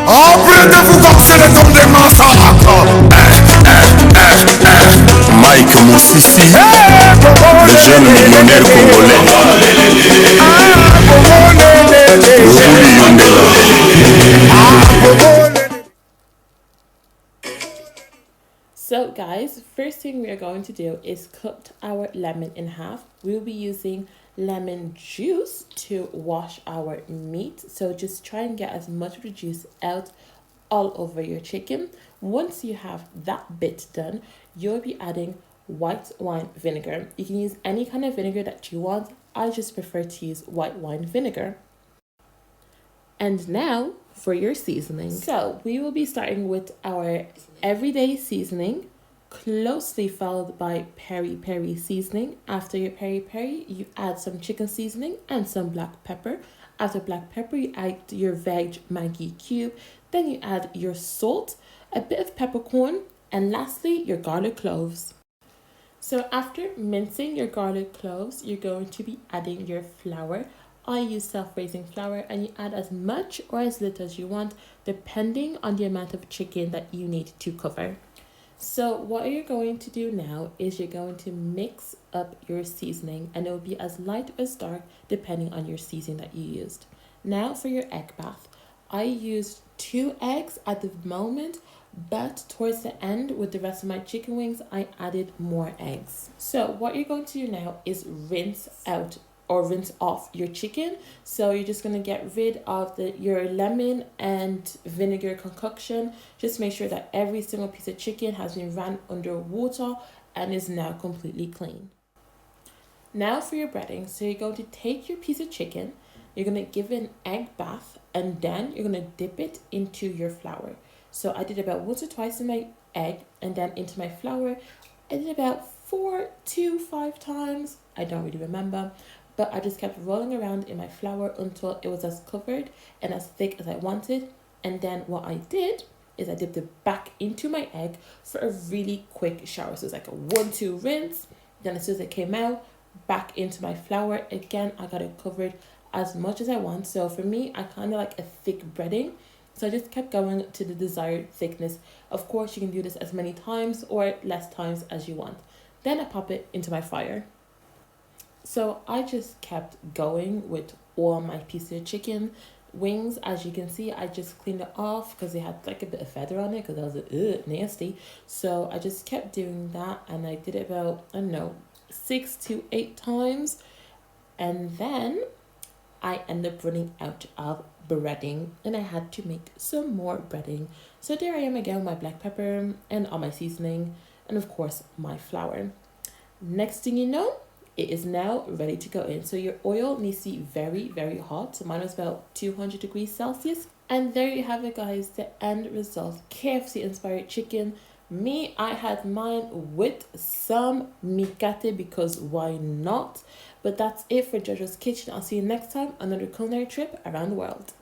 Appelez-vous comme c'est le temps des massacres. Mike Moussissi, le jeune millionnaire congolais. Rubuli Yondela. So guys, first thing we are going to do is cut our lemon in half. We'll be using lemon juice to wash our meat. So just try and get as much of the juice out all over your chicken. Once you have that bit done, you'll be adding white wine vinegar. You can use any kind of vinegar that you want. I just prefer to use white wine vinegar. And now for your seasoning. So we will be starting with our everyday seasoning, closely followed by peri-peri seasoning. After your peri-peri, you add some chicken seasoning and some black pepper. After black pepper, you add your veg Maggi cube. Then you add your salt, a bit of peppercorn, and lastly, your garlic cloves. So after mincing your garlic cloves, you're going to be adding your flour. I use self-raising flour, and you add as much or as little as you want depending on the amount of chicken that you need to cover. So what you're going to do now is you're going to mix up your seasoning, and it will be as light or as dark depending on your seasoning that you used. Now for your egg bath. I used 2 eggs at the moment, but towards the end with the rest of my chicken wings, I added more eggs. So what you're going to do now is rinse out or rinse off your chicken. So you're just going to get rid of your lemon and vinegar concoction. Just make sure that every single piece of chicken has been ran under water and is now completely clean. Now for your breading. So you're going to take your piece of chicken, you're going to give it an egg bath, and then you're going to dip it into your flour. So I did about once or twice in my egg, and then into my flour I did about 4 to 5 times. I don't really remember. But I just kept rolling around in my flour until it was as covered and as thick as I wanted. And then what I did is I dipped it back into my egg for a really quick shower. So it's like a 1-2 rinse. Then as soon as it came out, back into my flour. Again, I got it covered as much as I want. So for me, I kind of like a thick breading. So I just kept going to the desired thickness. Of course, you can do this as many times or less times as you want. Then I pop it into my fryer. So I just kept going with all my pieces of chicken wings. As you can see, I just cleaned it off because it had like a bit of feather on it because I was like, nasty. So I just kept doing that, and I did it about, I don't know, 6 to 8 times. And then I ended up running out of breading, and I had to make some more breading. So there I am again with my black pepper and all my seasoning, and of course my flour. Next thing you know, it is now ready to go in. So your oil needs to be very, very hot. So mine was about 200 degrees Celsius. And there you have it, guys, the end result. KFC inspired chicken. Me, I had mine with some mikate because why not? But that's it for JoJo's Kitchen. I'll see you next time on another culinary trip around the world.